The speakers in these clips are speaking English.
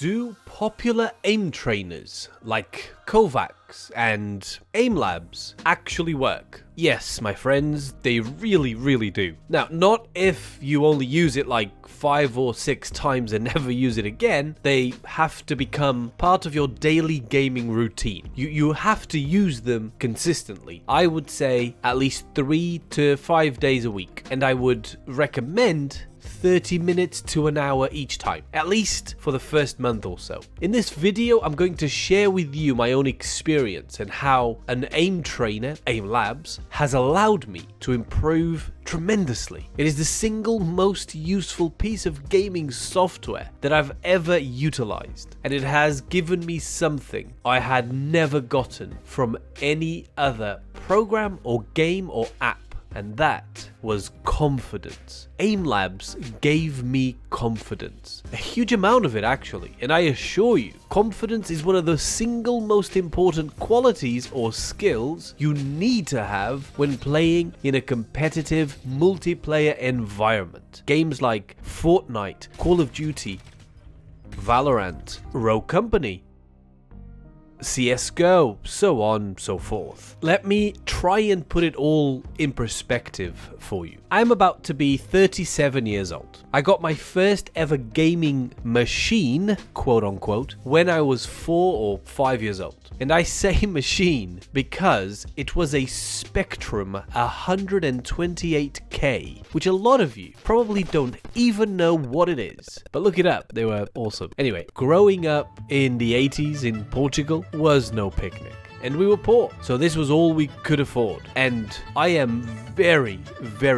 Do popular aim trainers like Kovaaks and Aimlabs actually work? Yes, my friends, they really do. Now, not if you only use it like 5 or 6 times and never use it again. They have to become part of your daily gaming routine. You have to use them consistently. I would say at least 3 to 5 days a week, and I would recommend 30 minutes to an hour each time, at least for the first month or so. In this video, I'm going to share with you my own experience and how an aim trainer, Aimlabs, has allowed me to improve tremendously. It is the single most useful piece of gaming software that I've ever utilized, and it has given me something I had never gotten from any other program or game or app. And that was confidence. Aimlabs gave me confidence. A huge amount of it, actually. And I assure you, confidence is one of the single most important qualities or skills you need to have when playing in a competitive multiplayer environment. Games like Fortnite, Call of Duty, Valorant, Rogue Company, CSGO, so on, so forth. Let me try and put it all in perspective for you. I'm about to be 37 years old. I got my first ever gaming machine, quote unquote, when I was 4 or 5 years old. And I say machine because it was a Spectrum 128K, which a lot of you probably don't even know what it is. But look it up, they were awesome. Anyway, growing up in the 80s in Portugal was no picnic. And we were poor, so this was all we could afford. And I am very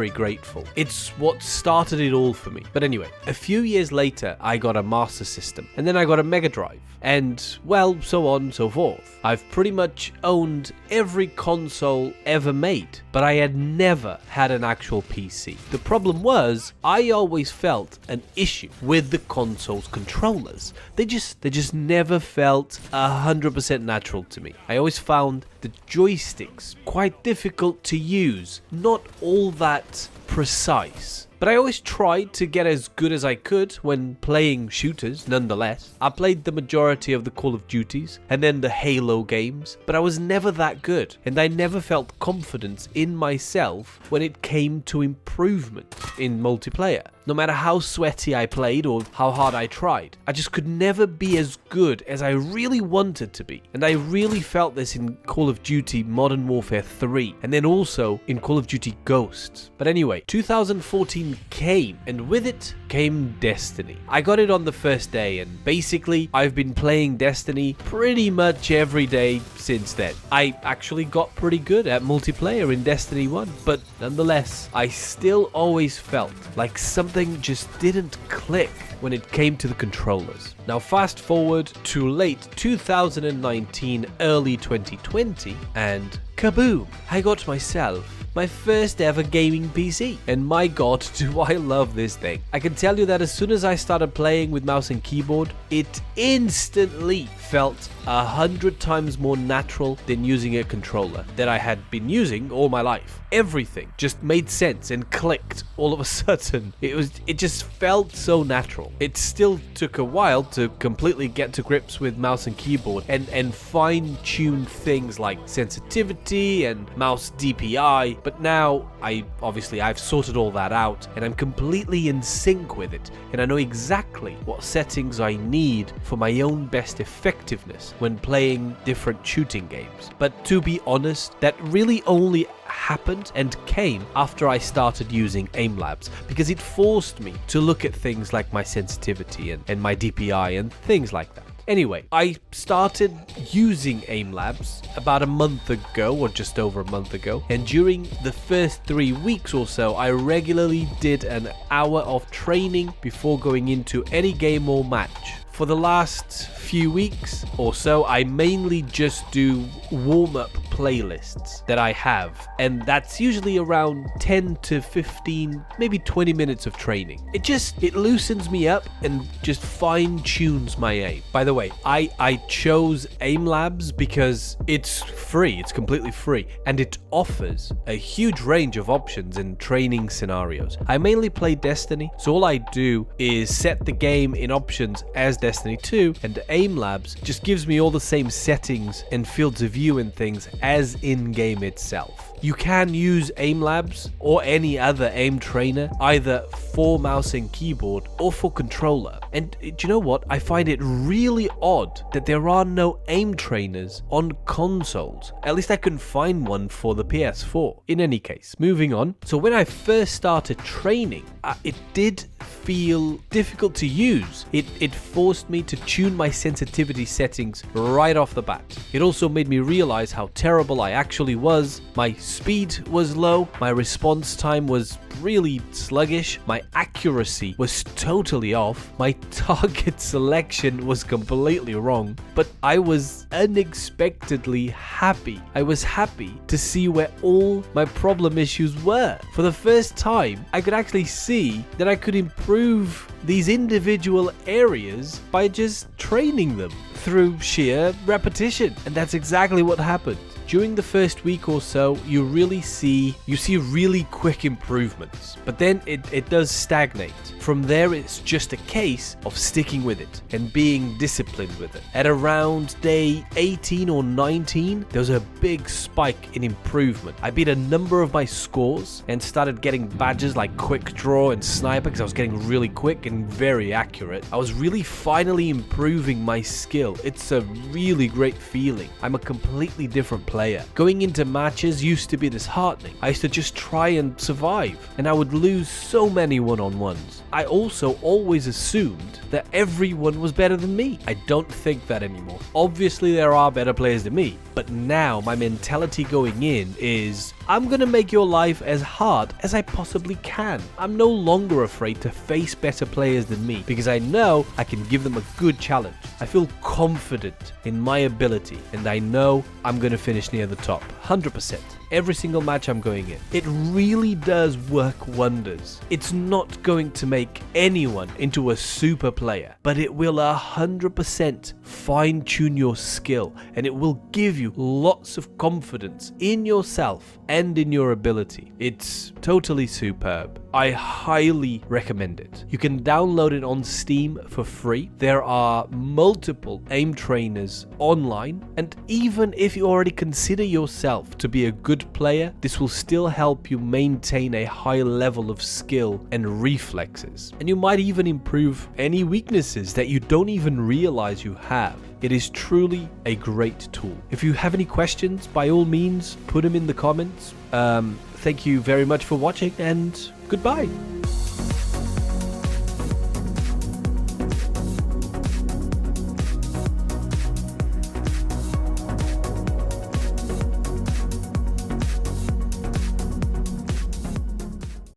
grateful. It's what started it all for me. But anyway, a few years later, I got a Master System, and then I got a Mega Drive, and well, so on and so forth. I've pretty much owned every console ever made, but I had never had an actual PC. The problem was, I always felt an issue with the console's controllers. They just never felt 100% natural to me. I always found the joysticks quite difficult to use, not all that precise. But I always tried to get as good as I could when playing shooters, nonetheless. I played the majority of the Call of Duties and then the Halo games, but I was never that good, and I never felt confidence in myself when it came to improvement in multiplayer. No matter how sweaty I played or how hard I tried, I just could never be as good as I really wanted to be. And I really felt this in Call of Duty Modern Warfare 3, and then also in Call of Duty Ghosts. But anyway, 2014 came, and with it came Destiny. I got it on the first day, and basically I've been playing Destiny pretty much every day since then. I actually got pretty good at multiplayer in Destiny 1, but nonetheless, I still always felt like something just didn't click when it came to the controllers. Now fast forward to late 2019, early 2020, and kaboom! I got myself my first ever gaming PC, and my god, do I love this thing. I can tell you that as soon as I started playing with mouse and keyboard, it instantly felt 100 times more natural than using a controller that I had been using all my life. Everything just made sense and clicked all of a sudden. It just felt so natural. It still took a while to completely get to grips with mouse and keyboard and fine-tune things like sensitivity and mouse DPI, but now I've sorted all that out, and I'm completely in sync with it, and I know exactly what settings I need for my own best effectiveness when playing different shooting games. But to be honest, that really only happened and came after I started using Aimlabs, because it forced me to look at things like my sensitivity and my DPI and things like that. Anyway, I started using Aimlabs about a month ago, or just over a month ago, and during the first 3 weeks or so, I regularly did an hour of training before going into any game or match. For the last few weeks or so, I mainly just do warm-up playlists that I have, and that's usually around 10 to 15, maybe 20 minutes of training. It loosens me up and just fine-tunes my aim. By the way, I chose Aimlabs because it's free, it's completely free, and it offers a huge range of options in training scenarios. I mainly play Destiny, so all I do is set the game in options as Destiny 2, and Aimlabs just gives me all the same settings and fields of view and things as in-game itself. You can use Aimlabs or any other aim trainer either for mouse and keyboard or for controller. And do you know what? I find it really odd that there are no aim trainers on consoles. At least I couldn't find one for the PS4. In any case, moving on. So when I first started training, it did feel difficult to use. It forced me to tune my sensitivity settings right off the bat. It also made me realize how terrible I actually was. My speed was low, my response time was really sluggish, my accuracy was totally off, my target selection was completely wrong, but I was unexpectedly happy. I was happy to see where all my problem issues were. For the first time, I could actually see that I could improve these individual areas by just training them through sheer repetition, and that's exactly what happened. During the first week or so, you see really quick improvements, but then it does stagnate. From there, it's just a case of sticking with it and being disciplined with it. At around day 18 or 19, there was a big spike in improvement. I beat a number of my scores and started getting badges like Quick Draw and Sniper because I was getting really quick and very accurate. I was really finally improving my skill. It's a really great feeling. I'm a completely different player. Going into matches used to be disheartening. I used to just try and survive, and I would lose so many one-on-ones. I also always assumed that everyone was better than me. I don't think that anymore. Obviously, there are better players than me, but now my mentality going in is, I'm gonna make your life as hard as I possibly can. I'm no longer afraid to face better players than me because I know I can give them a good challenge. I feel confident in my ability, and I know I'm gonna finish near the top, 100%. Every single match I'm going in. It really does work wonders. It's not going to make anyone into a super player, but it will 100% fine-tune your skill, and it will give you lots of confidence in yourself and in your ability. It's totally superb. I highly recommend it. You can download it on Steam for free. There are multiple aim trainers online, and even if you already consider yourself to be a good player, this will still help you maintain a high level of skill and reflexes. And you might even improve any weaknesses that you don't even realize you have. It is truly a great tool. If you have any questions, by all means, put them in the comments. Thank you very much for watching, and goodbye.